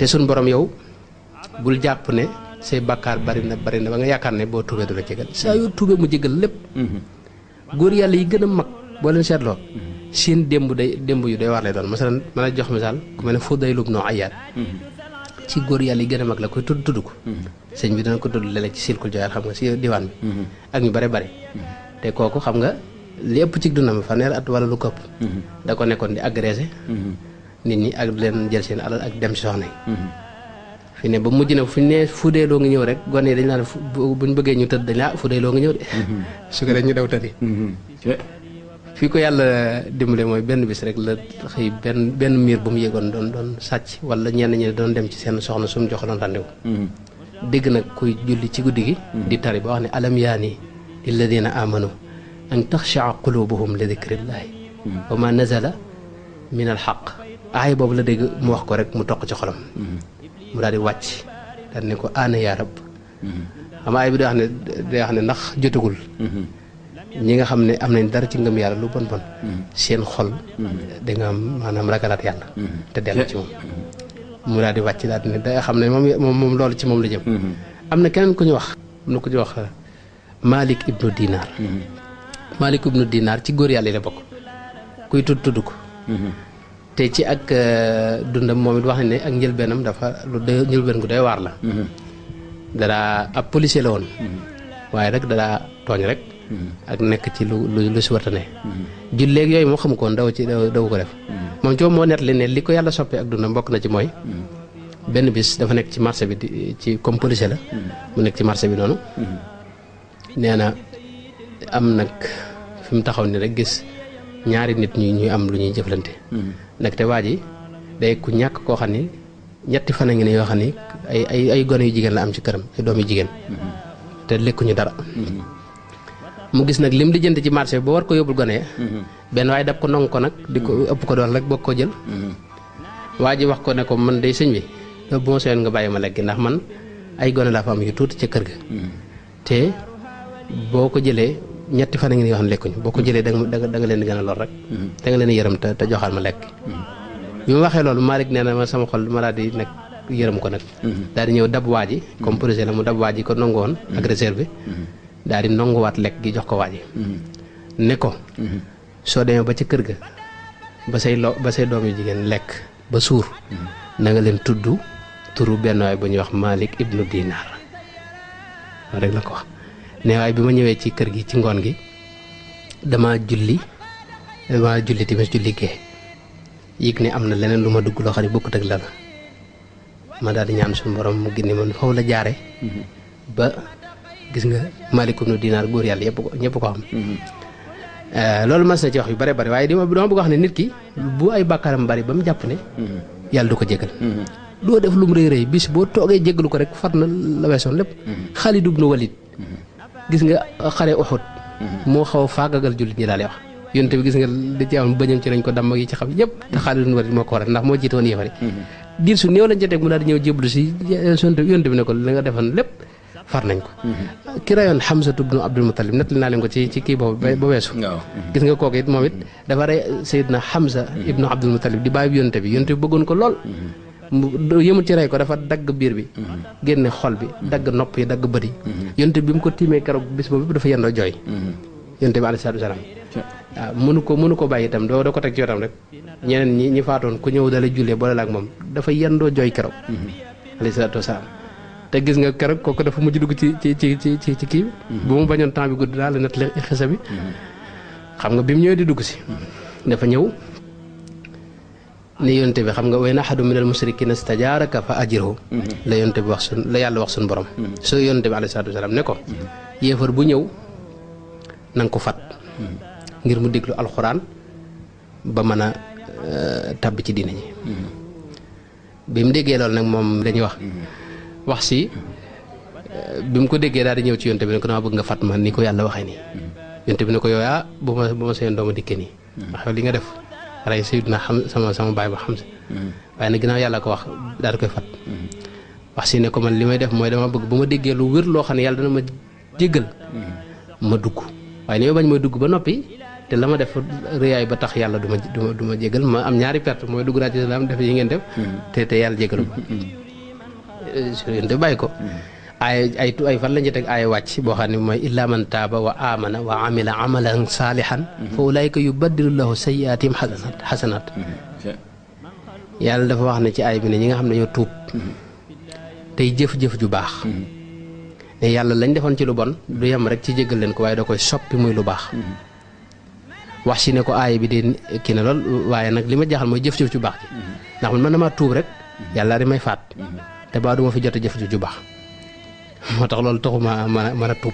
te suñ borom yow bul jàpp ne say bàkkaar bari na ba nga yaakaar ne boo tuubee du la jégal saa yoo tuubee mu jégal lépp góor yàlla yi gën a mag boo leen seetloo seen démb yu day war lay doon masalan mën a jox misaal ku mel ne Fudayl ibn Ayyaad ci góor yàlla yi gën a mag la koy tudd ko sëñ bi dana ko tudd léeg-léeg ci silkul joyaar xam nga si diwaan bi ak ñu bare bare te kooku xam nga li ëpp ci dundam fanweer at wala lu këpp da ko nekkoon di agressé nit ñi ak leen jël seen alal ak dem si soxna yi fi ne ba mujj na fu ñu ne Fudayloo ngi ñëw rek gone yi dañ naan buñ bëggee ñu tëdd dañ la Fudayloo ngi ñëw de su ko def ñu daw tëddi fii ko yàlla dimbale mooy benn bis rek la xëy benn miir bu mu yéegoon doon sàcc wala ñenn ñi doon dem ci seen soxna su mu joxoon rendez-vous dégg nag kuy julli ci guddi gi di tari ba wax ne alam yaani lilladina amanu an taxshaa qulubuhum li dikrillahi wa ma nazala min al xaq aay boobu la dégg mu wax ko rek mu toq ci xolam mu daal di wàcc daal ne ko aana yaa rab xam aay bi day wax ne ndax jotagul ñi nga xam ne am nañ dara ci ngëm yàlla lu bon seen xol da nga am maanaam ragalaat yàlla te dellu ci moom mu daal di wàcc daal ne da xam ne moom loolu ci moom la jëm am na keneen ku ñu wax Malik ibnu Dinar Malik ibnu Dinar ci góor yàlla yi la bokk kuy tudd ko te ci ak dundam moom it wax ne ak njëlbeenam dafa njëlbeen gu doy waar la dadaa ab policier la woon waaye rek dadaa tooñ rek ak nekk ci lu si warta ne julleeg yooyu moo xamu ko woon daw ko def moom ci moom moo nettali ne li ko yàlla soppee ak dundam bokk na ci mooy benn bis dafa nekk ci marché bi ci comme policier la mu nekk ci marché bi noonu nee na am nag fi mu taxaw ni rek gis ñaari nit ñuy am lu ñuy jëflante nag te waa ji day ku ñàkk koo xam ni ñetti fan a ngi ne yoo xam ni ay gone yu jigéen la am ci këram ay doom yu jigéen te lekkuñu dara mu gis nag lim di jënd ci marché bi ba war ko yóbbul gone ya benn waaye dab ko nong ko nag di ko ëpp ko doon rek bokk ko jël waa ji wax ko ne ko man day sëñ bi bu ma soyoon nga bàyyi ma lekk ndax man ay gone laa fa am yu tuuti ca kër ga te boo ko jëlee ñetti fan a ngi yoo xam ne lekkuñu boo ko jëlee da nga leen di gën a lor rek da nga leen di yërëm te joxaal ma lekk bi ma waxee loolu Malick nee na ma sama xol ma daal di nag yërëm ko nag daal di ñëw dab waa ji comme projet la mu dab waa ji ko nangu woon agresseur bi daal di nanguwaat lekk gi jox ko waa ji ne ko soo demee ba ca kër ga ba say doom yu jigéen lekk ba suur na nga leen tudd turu benn waay bu ñuy wax Malik ibnu Dinar loolu rek la ko wax ne waaye bi ma ñëwee ci kër gi ci ngoon gi dama julli timis julli gee yëg ne am na leneen lu ma dugg loo xam ne bokkut ak la ma daal di ñaan suñu borom mu génne man foofu la jaare ba gis nga Malik ibnu Dinar góor yàlla ñëpp ko xam loolu mas na ci wax yu bare bare waaye dama bëgg wax ne nit ki bu ay bàkkaaram bari ba mu jàpp ne yàlla du ko jégal doo def lu mu rëy rëy bis boo toogee jégalu ko rek far na la weesoon lépp Xaalid ibnu Walid gis nga xare Uhud moo xaw a faagagal jullit ñi daal di wax yonte bi gis nga da ci am bëñam ci lañ ko damm yi ci xam yëpp te Xaalid ibnu Walid moo ko waral ndax moo jiite woon yéefari diir su néew lañ ca teg mu daal di ñëw jéblu si yonte bi ne ko li nga defoon lépp far nañ ko ki rayoon Hamza ibnu Abdul Muttalib nettali naa leen ko ci kii boobu ba weesu gis nga kooku it moom it dafa rey Seydina Hamza ibnu Abdul Muttalib di bàyyi yonte bi bëggoon ko lool mu yëmul ci rey ko dafa dagg biir bi génne xol bi dagg nopp yi dagg bët yi yonte bi mu ko tiimee keroog bis boobu dafa yendoo jooy yonte bi alayhi salaatu wa salaam waaw mënu ko bàyyi itam doo ko teg ci wetam rek ñeneen ñi faatoon ku ñëw dala jullee boole la ak moom dafa yendoo jooy keroog alayhi salaatu wa salaam te gis nga keroog kooku dafa mujj dugg ci kii bu mu bañoon temps bi gudd daal la nettali xisa bi xam nga bi mu ñëwee di dugg si dafa ñëw ne yonte bi xam nga way na ahadu minal musrikina stajaaraka fa ajirhu la yonte bi wax la yàlla wax suñu borom so yonte bi alayhi salaatu wa salaam ne ko yéefar bu ñëw na nga ko fat ngir mu déglu alxuraan ba mën a tàbbi ci diine ñi bi mu déggee loolu nag moom dañuy wax si bi mu ko déggee daal di ñëw ci yonte bi ne ko dama bëgg nga fat ma ni ko yàlla waxee nii yonte bi ne ko yow bu ma seen dooma dikkee nii wax li nga def rey Seydina sama baay ba Hamza waaye nag ginnaaw yàlla ko wax daal di koy fat wax si ne ko man li may def mooy dama bëgg bu ma déggee lu wér loo xam ne yàlla dana ma jéggal ma dugg waaye li may bañ mooy dugg ba noppi te la ma def rëyaay ba tax yàlla du ma jégal ma am ñaari perte mooy dugg naa ci islam def yi ngeen def te yàlla jégalu ma yéen te bàyyi ko ay fan lañu teg ay wàcc boo xam ne mooy illa man taaba wa amana wa amila amalan saalihan fa ulaayka yubaddilu lahu sayyi'aatihim xasanat yàlla dafa wax ne ci ay bi ne ñi nga xam ne ñoo tuub tey jëf-jëf ju baax ne yàlla lañ defoon ci lu bon du yem rek ci jégal leen ko waaye da koy soppi muy lu baax wax si ne ko aay bi di kii na lool waaye nag li ma jaaxal mooy jëf-jëf ju baax ji ndax man damaa tuub rek yàlla di may faat te baa duma fi jot a jëf-jëf ju baax moo tax loolu taxuma mën a tuub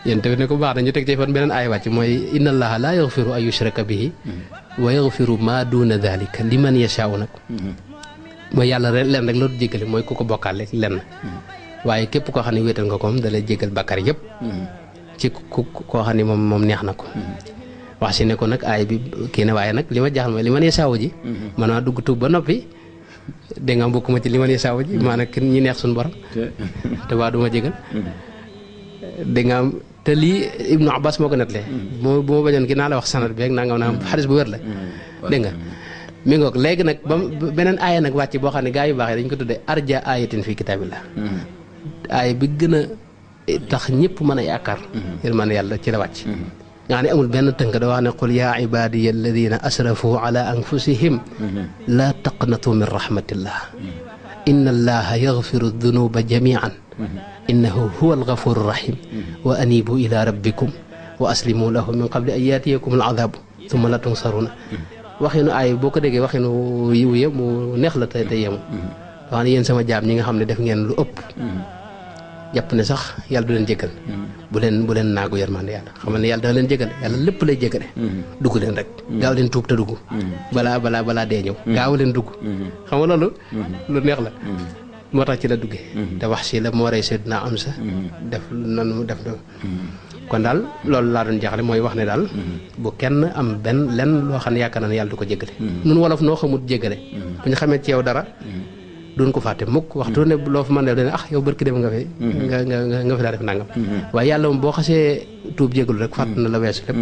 yéen tamit ne ko baax na ñu teg ci fan beneen aay wàcc mooy inna allaha laa yaxfiru an yushraka bihi wa yaxfiru ma duna dalika liman yashaau nag mooy yàlla lenn rek la du jéggale mooy ku ko bokkaale lenn waaye képp koo xam ne wéetal nga ko moom da lay jéggal bàkkaar yëpp ci koo xam ne moom neex na ko wax si ne ko nag aay bi kii ne waaye nag li ma jaaxal mooy li man yasaawu ji man maa dugg tuub ba noppi dégg nga mbokk ma ci li man yasaawu ji maanaam ñi neex suñu borom te waa du ma jégal dégg nga te lii Ibnu Abbas moo ko nettalee bu ma bañoon ki naa la wax sanad bi rek naa xadis bu wér la dégg nga mi ngoog léegi nag ba beneen aaya nag wàcc boo xam ne gaa yu baax yi dañ ko tuddee arja ayatin fii kitaabillah aaya bi gën a tax ñëpp mën a yaakaar yërmande yàlla ci la wàcc nga xam ne amul benn tënk da wax ne qul yaa ibadiya alladina asrafu ala anfusihim la taqnatu min rahmatillah inna allaha yaxfiru dunuba jamian innahu huwa algafuru rahim wa anibu ila rabbikum wa aslimu lahu min qabli an yaatiyakum aladabu thumma la tunsaruna waxinu aay boo ko déggee waxinu yiw ya mu neex la te yemu wax ne yéen sama jaam ñi nga xam ne def ngeen lu ëpp jàpp ne sax yàlla du leen jégal bu leen naagu yërmande yàlla xam ne yàlla dana leen jégal yàlla lépp lay jégale dugg leen rek gaaw leen tuub te dugg balaa dee ñëw gaaw leen dugg xam nga loolu lu neex la moo tax ci la duggee te wax si la moo rey Seydina Amsa def nanu def na kon daal loolu laa doon jaxale mooy wax ne daal bu kenn am lenn loo xam ne yaakaar naa ne yàlla du ko jégale nun wolof noo xamut jégale bu ñu xamee ci yow dara duñ ko fàtte mukk waxtu ne loo fa mën def dane yow barki dem nga fi nga fi daa def nangam waaye yàlla moom boo xasee tuub jégalu rek fàtt na la weesu lépp